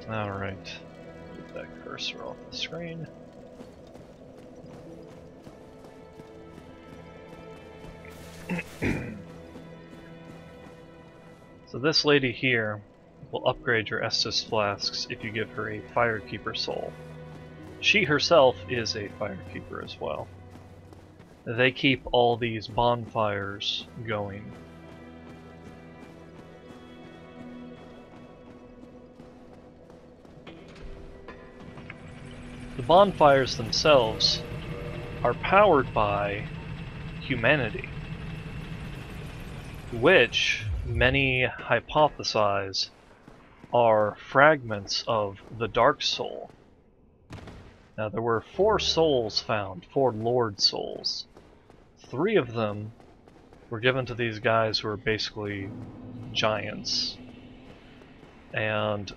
Alright. Get that cursor off the screen. So this lady here will upgrade your Estus flasks if you give her a Firekeeper soul. She herself is a Firekeeper as well. They keep all these bonfires going. The bonfires themselves are powered by humanity, which many hypothesize are fragments of the Dark Soul. Now, there were 4 souls found, 4 Lord souls. 3 of them were given to these guys who are basically giants. And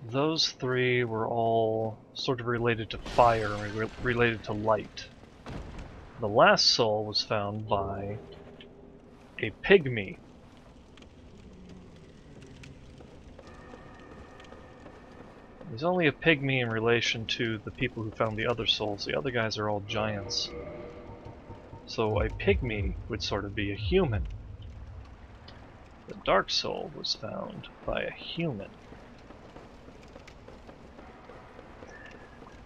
those 3 were all sort of related to fire and related to light. The last soul was found by a pygmy. He's only a pygmy in relation to the people who found the other souls. The other guys are all giants. So a pygmy would sort of be a human. The Dark Soul was found by a human.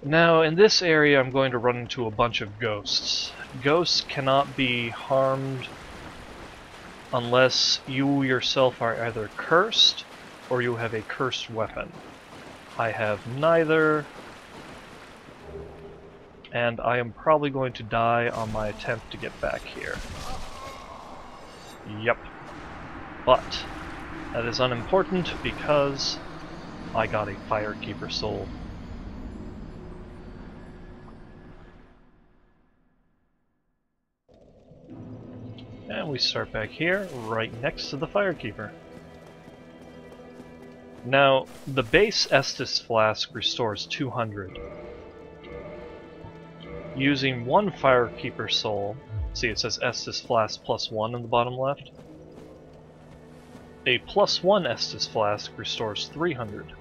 Now, in this area I'm going to run into a bunch of ghosts. Ghosts cannot be harmed unless you yourself are either cursed or you have a cursed weapon. I have neither, and I am probably going to die on my attempt to get back here. Yep. But that is unimportant because I got a Firekeeper soul. And we start back here, right next to the Firekeeper. Now, the base Estus flask restores 200. Using 1 Firekeeper soul, see it says Estus flask +1 in the bottom left. A +1 Estus flask restores 300.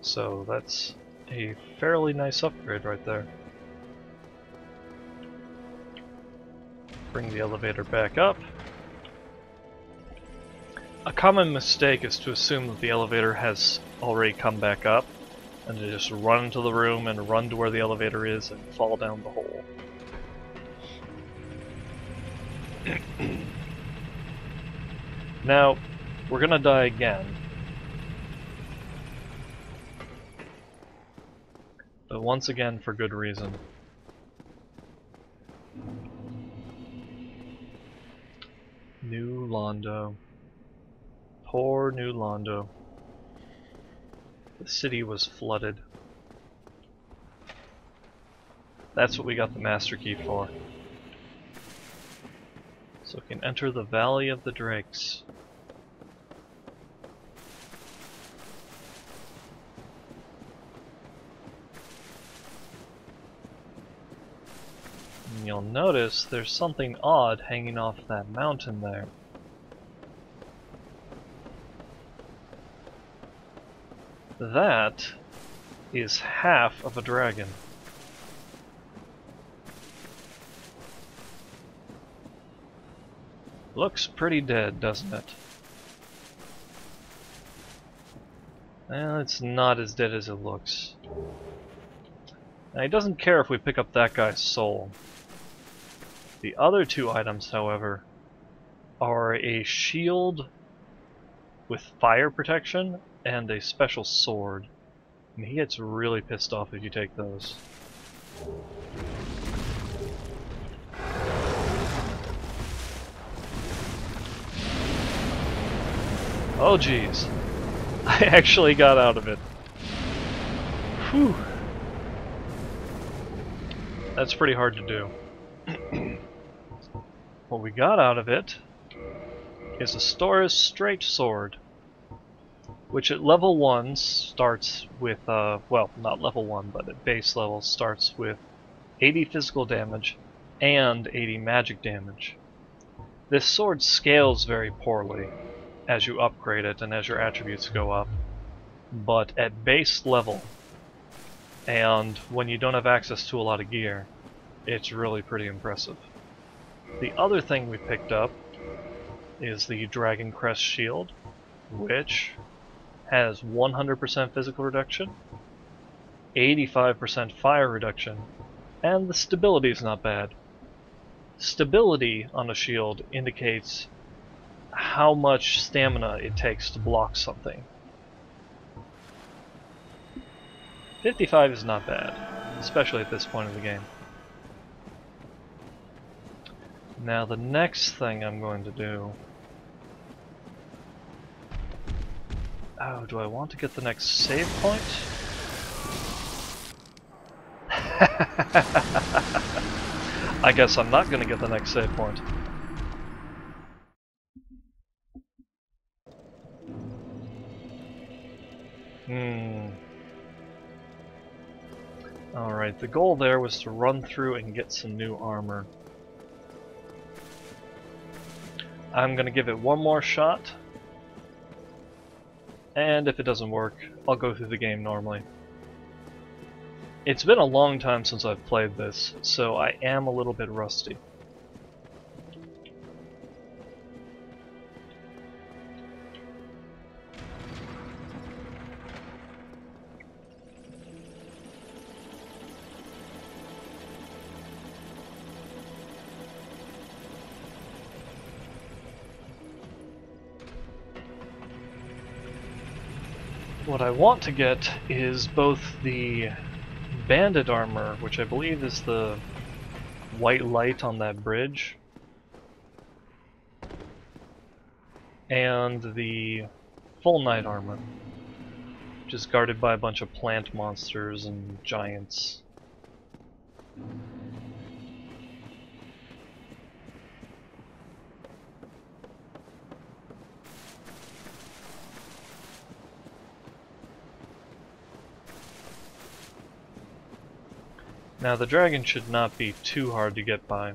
So that's a fairly nice upgrade right there. Bring the elevator back up. A common mistake is to assume that the elevator has already come back up, and to just run into the room and run to where the elevator is and fall down the hole. Now, we're gonna die again. But once again for good reason. New Londo. Poor New Londo. The city was flooded. That's what we got the Master Key for. So we can enter the Valley of the Drakes. And you'll notice there's something odd hanging off that mountain there. That is half of a dragon. Looks pretty dead, doesn't it? Well, it's not as dead as it looks. Now, he doesn't care if we pick up that guy's soul. The other 2 items, however, are a shield with fire protection and a special sword. And he gets really pissed off if you take those. Oh geez. I actually got out of it. Whew. That's pretty hard to do. What we got out of it is a Stora's Straight Sword, which at level 1 starts with, well, not level 1, but at base level starts with 80 physical damage and 80 magic damage. This sword scales very poorly as you upgrade it and as your attributes go up, but at base level, and when you don't have access to a lot of gear, it's really pretty impressive. The other thing we picked up is the Dragon Crest Shield, which has 100% physical reduction, 85% fire reduction, and the stability is not bad. Stability on a shield indicates how much stamina it takes to block something. 55 is not bad, especially at this point in the game. Now the next thing I'm going to do... Oh, do I want to get the next save point? I guess I'm not going to get the next save point. Alright, the goal there was to run through and get some new armor. I'm going to give it one more shot, and if it doesn't work, I'll go through the game normally. It's been a long time since I've played this, so I am a little bit rusty. What I want to get is both the bandit armor, which I believe is the white light on that bridge, and the full knight armor, which is guarded by a bunch of plant monsters and giants. Now the dragon should not be too hard to get by.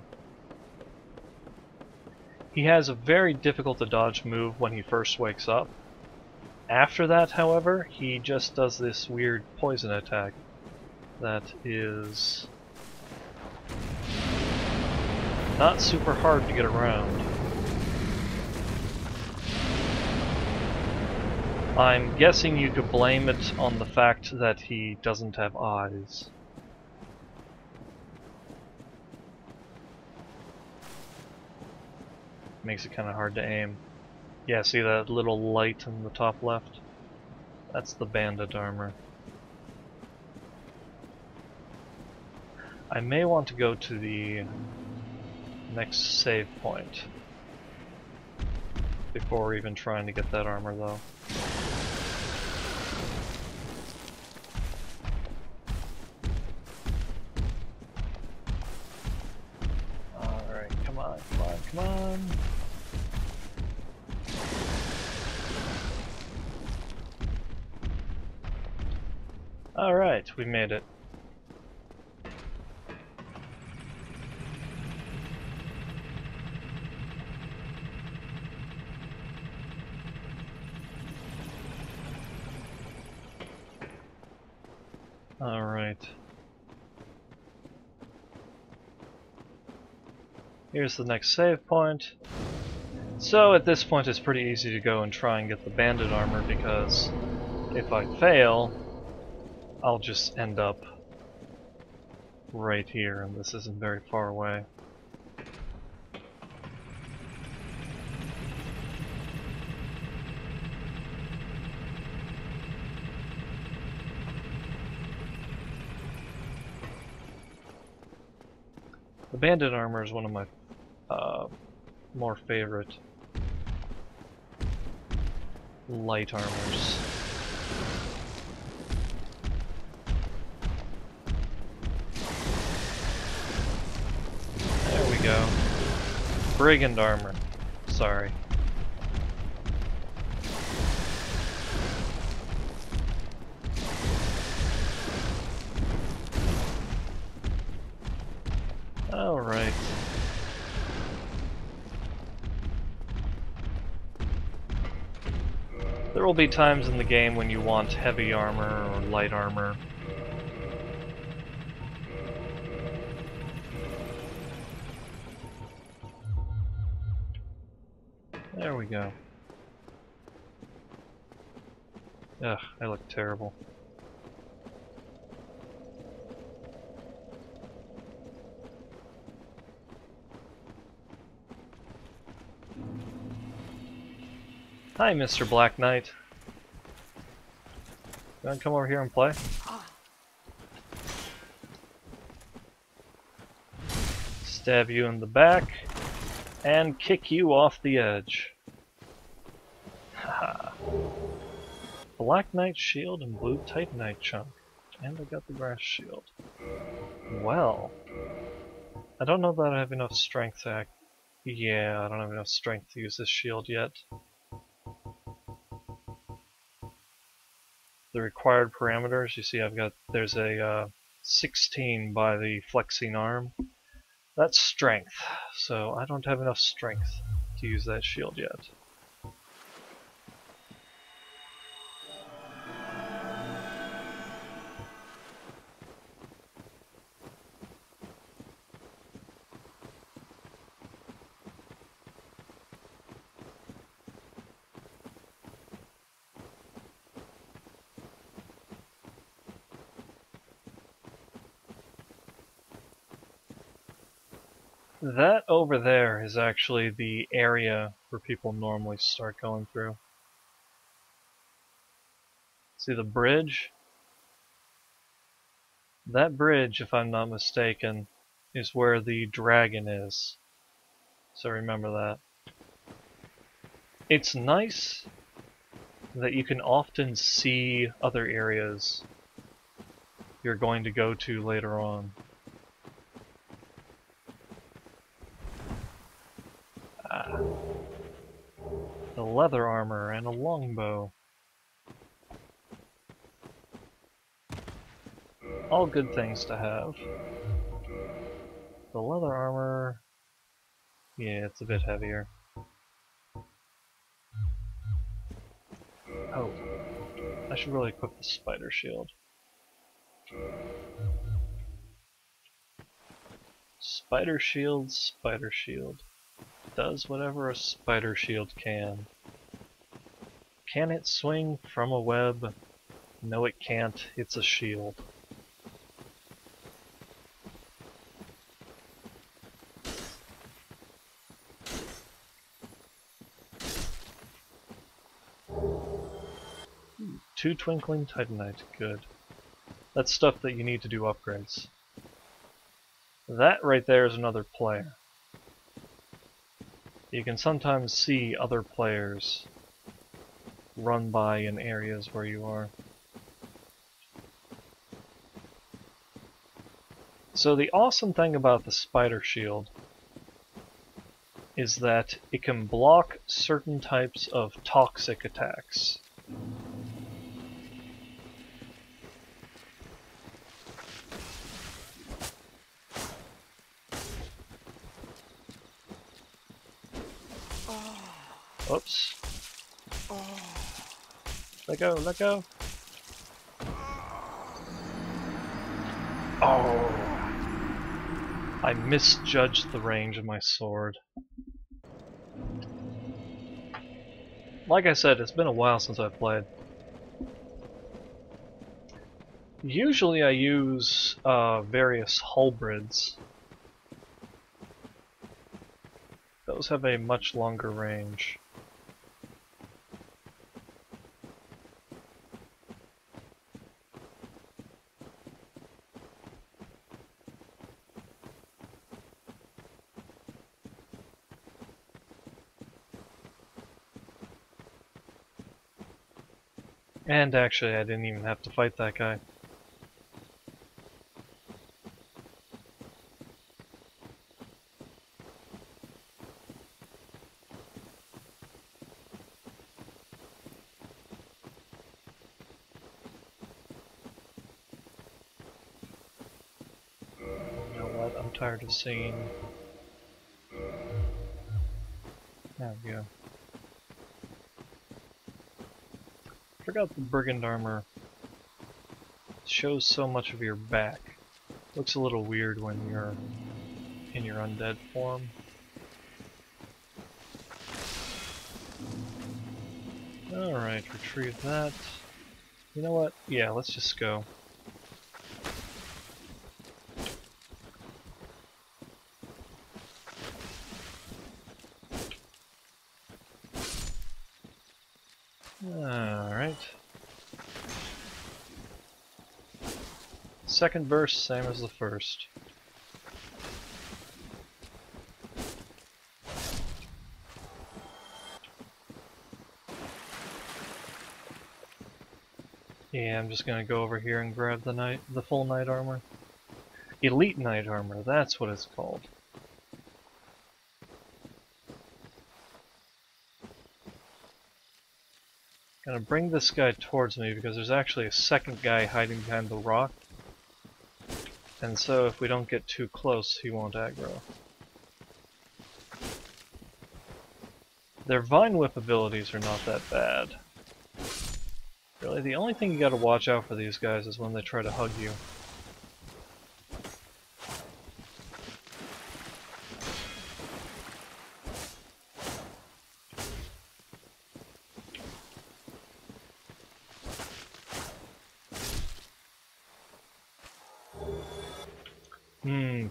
He has a very difficult to dodge move when he first wakes up. After that, however, he just does this weird poison attack that is not super hard to get around. I'm guessing you could blame it on the fact that he doesn't have eyes. Makes it kind of hard to aim. Yeah, see that little light in the top left? That's the bandit armor. I may want to go to the next save point before even trying to get that armor, though. Alright, come on, come on, come on. Alright, we made it. Alright. Here's the next save point. So at this point it's pretty easy to go and try and get the bandit armor, because if I fail, I'll just end up right here, and this isn't very far away. The bandit armor is one of my more favorite light armors. There we go. Brigand armor. Sorry. Alright. There will be times in the game when you want heavy armor or light armor. There we go. Ugh, I look terrible. Hi, Mr. Black Knight. You wanna come over here and play? Stab you in the back, and kick you off the edge. Haha. Black Knight shield and blue Titanite chunk. And I got the grass shield. Well, I don't know that I have enough strength to Yeah, I don't have enough strength to use this shield yet. The required parameters, you see there's a 16 by the flexing arm. That's strength, so I don't have enough strength to use that shield yet. That over there is actually the area where people normally start going through. See the bridge? That bridge, if I'm not mistaken, is where the dragon is. So remember that. It's nice that you can often see other areas you're going to go to later on. The leather armor and a longbow. All good things to have. The leather armor... yeah, it's a bit heavier. Oh. I should really equip the spider shield. Spider shield, spider shield. Does whatever a spider shield can. Can it swing from a web? No, it can't. It's a shield. Two twinkling titanite. Good. That's stuff that you need to do upgrades. That right there is another player. You can sometimes see other players run by in areas where you are. So the awesome thing about the spider shield is that it can block certain types of toxic attacks. Oops. Let go, let go. Oh. I misjudged the range of my sword. Like I said, it's been a while since I've played. Usually I use various halberds. Those have a much longer range. And actually, I didn't even have to fight that guy. You know what? I'm tired of seeing... There we go. forgot the brigand armor shows so much of your back. Looks a little weird when you're in your undead form. Alright, retrieve that. You know what? Yeah, let's just go. Alright. Second burst, same as the first. Yeah, I'm just gonna go over here and grab the full knight armor. Elite knight armor, that's what it's called. Gonna bring this guy towards me because there's actually a second guy hiding behind the rock. And so if we don't get too close, he won't aggro. Their Vine Whip abilities are not that bad. Really, the only thing you gotta watch out for these guys is when they try to hug you.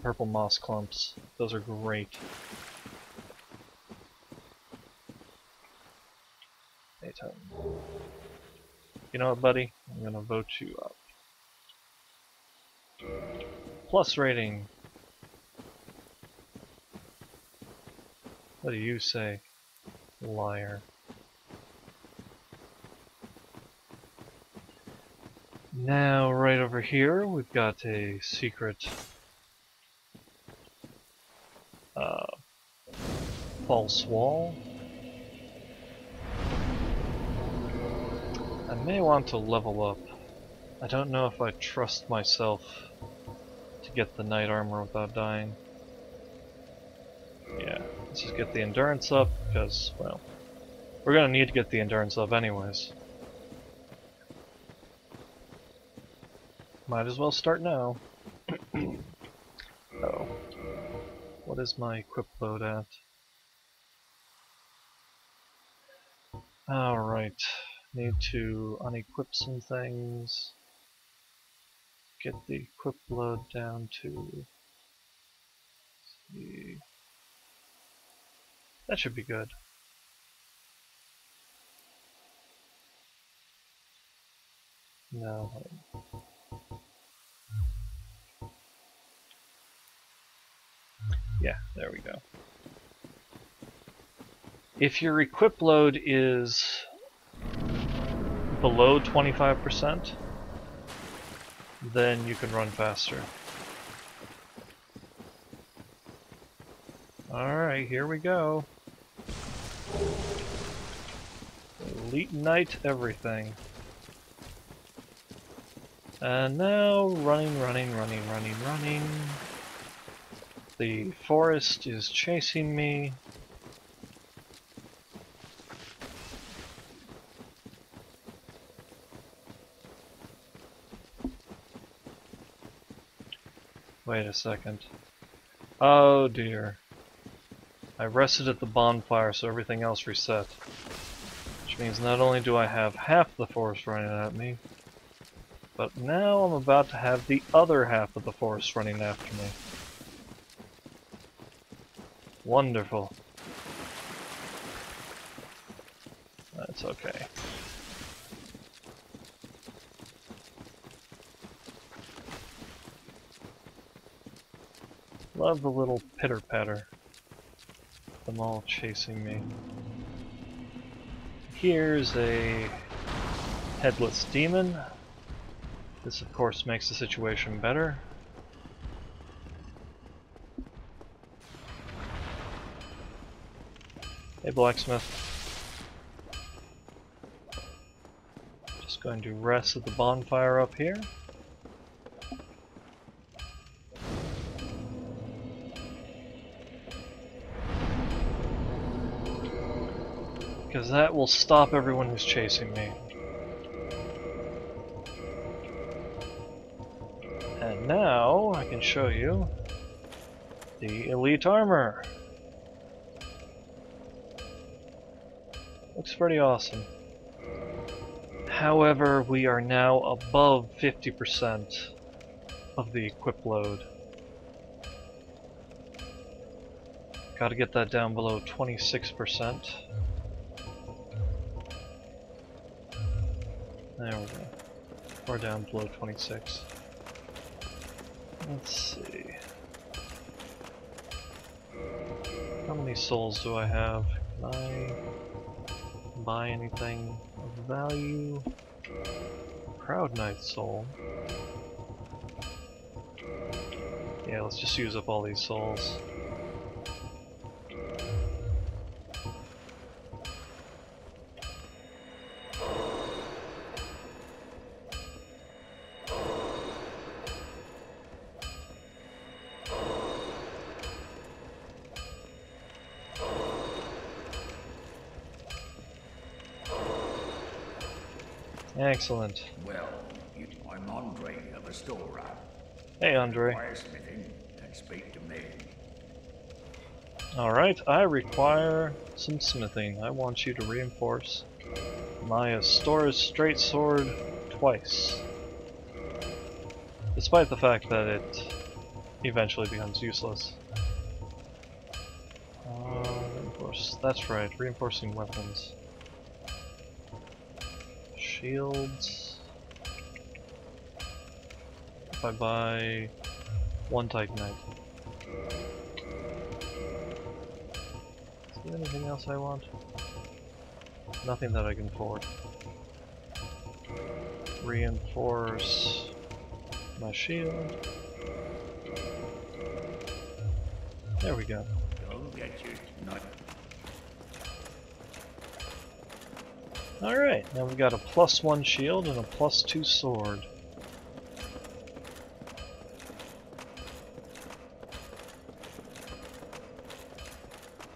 Purple moss clumps. Those are great. Hey, you know what, buddy? I'm gonna vote you up. Plus rating. What do you say, liar? Now, right over here, we've got a secret false wall. I may want to level up. I don't know if I trust myself to get the knight armor without dying. Yeah, let's just get the endurance up, because, well, we're gonna need to get the endurance up anyways. Might as well start now. Oh. What is my equip load at? Alright. Need to unequip some things. Get the equip load down to... see. That should be good. No. Yeah, there we go. If your equip load is below 25%, then you can run faster. Alright, here we go. Elite Knight everything. And now running. The forest is chasing me. Wait a second. Oh dear. I rested at the bonfire so everything else reset. Which means not only do I have half the forest running at me, but now I'm about to have the other half of the forest running after me. Wonderful. That's okay. Love the little pitter-patter. Them all chasing me. Here's a headless demon. This of course makes the situation better. Hey blacksmith. Just going to rest at the bonfire up here. Because that will stop everyone who's chasing me. can show you the elite armor. Looks pretty awesome. However, we are now above 50% of the equip load. Gotta get that down below 26%. There we go. We're down below 26. Let's see. How many souls do I have? Can I buy anything of value? Proud Knight soul. Yeah, let's just use up all these souls. Excellent. Well, I'm Andre, a restorer. Hey, Andre. Require smithing, then speak to me. Alright, I require some smithing. I want you to reinforce my Astora's straight sword twice. Despite the fact that it eventually becomes useless. Reinforce. That's right, reinforcing weapons. Shields. If I buy one Titanite. Is there anything else I want? Nothing that I can afford. Reinforce my shield. There we go. Don't get you tonight. Alright, now we've got a +1 shield and a +2 sword.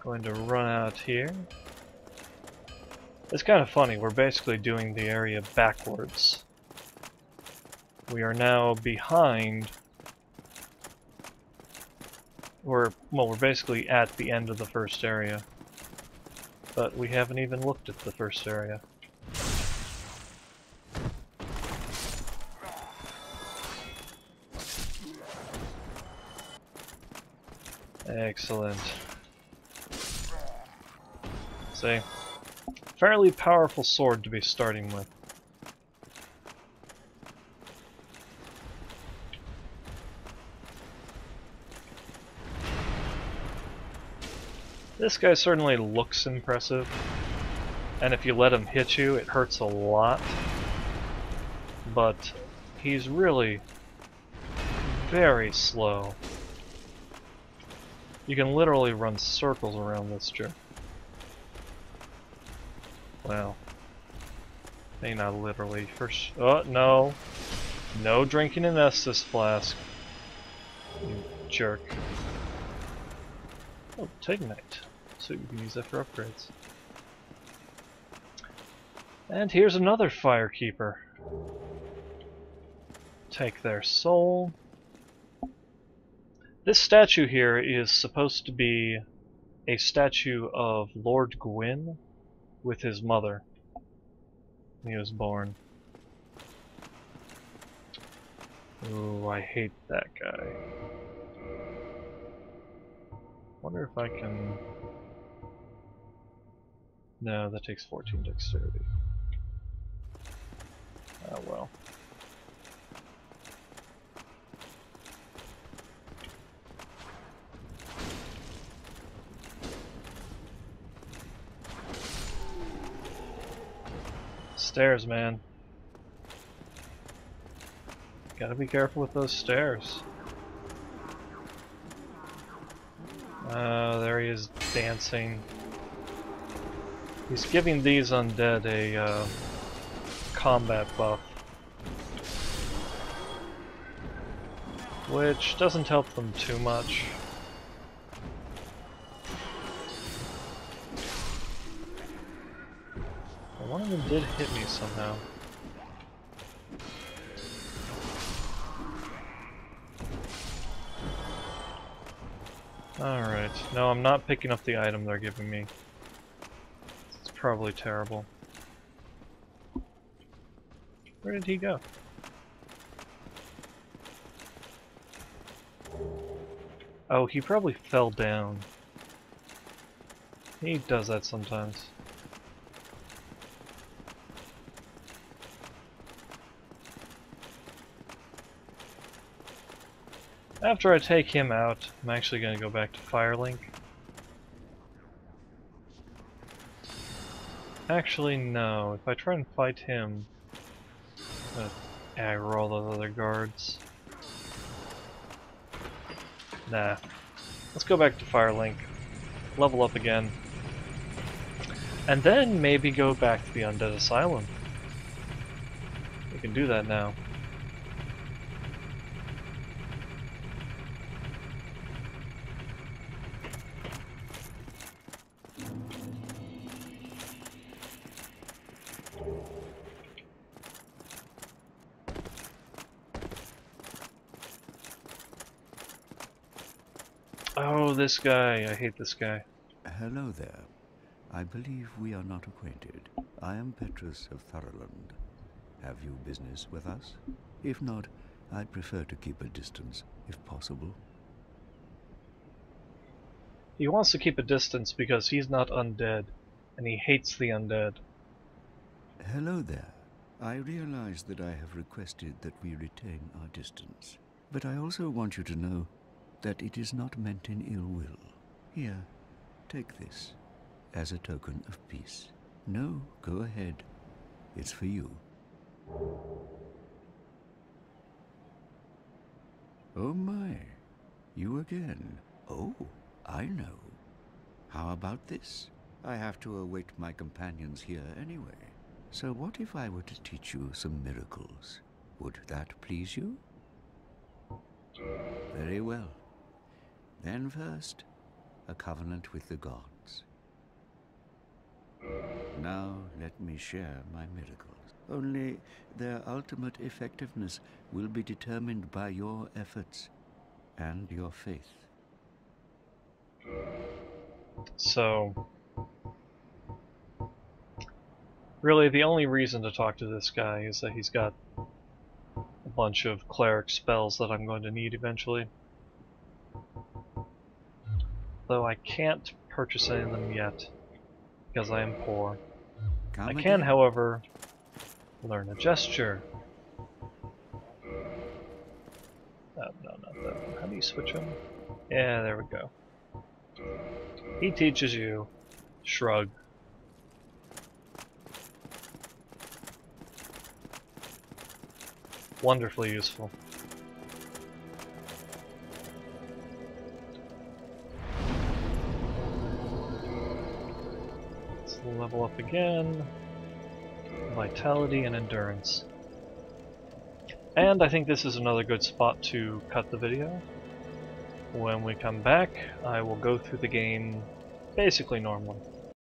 Going to run out here. It's kind of funny, we're basically doing the area backwards. We are now behind. We're basically at the end of the first area. But we haven't even looked at the first area. Excellent. See? Fairly powerful sword to be starting with. This guy certainly looks impressive, and if you let him hit you, it hurts a lot. But he's really very slow. You can literally run circles around this jerk. Well, maybe not literally. First, oh no, no drinking an Estus flask, you jerk. Oh, Titanite. So you can use that for upgrades. And here's another Firekeeper. Take their soul. This statue here is supposed to be a statue of Lord Gwyn with his mother when he was born. Ooh, I hate that guy. Wonder if I can... No, that takes 14 dexterity. Oh well. Stairs, man. Gotta be careful with those stairs. There he is dancing. He's giving these undead a combat buff, which doesn't help them too much. One of them did hit me somehow. Alright, no, I'm not picking up the item they're giving me. It's probably terrible. Where did he go? Oh, he probably fell down. He does that sometimes. After I take him out, I'm actually going to go back to Firelink. Actually, no. If I try and fight him, I'm gonna aggro all those other guards. Nah. Let's go back to Firelink, level up again, and then maybe go back to the Undead Asylum. We can do that now. Oh, this guy. I hate this guy. Hello there. I believe we are not acquainted. I am Petrus of Thurland. Have you business with us? If not, I'd prefer to keep a distance, if possible. He wants to keep a distance because he's not undead, and he hates the undead. Hello there. I realize that I have requested that we retain our distance, but I also want you to know that it is not meant in ill will. Here, take this, as a token of peace. No, go ahead. It's for you. Oh my, you again. Oh, I know. How about this? I have to await my companions here anyway. So what if I were to teach you some miracles? Would that please you? Very well. Then first, a covenant with the gods. Now let me share my miracles. Only their ultimate effectiveness will be determined by your efforts and your faith. So, really the only reason to talk to this guy is that he's got a bunch of cleric spells that I'm going to need eventually. Though I can't purchase any of them yet, because I am poor. I can, however, learn a gesture. No, not that one. How do you switch them? Yeah, there we go. He teaches you. Shrug. Wonderfully useful. Let's level up again. Vitality and endurance. And I think this is another good spot to cut the video. When we come back, I will go through the game basically normally.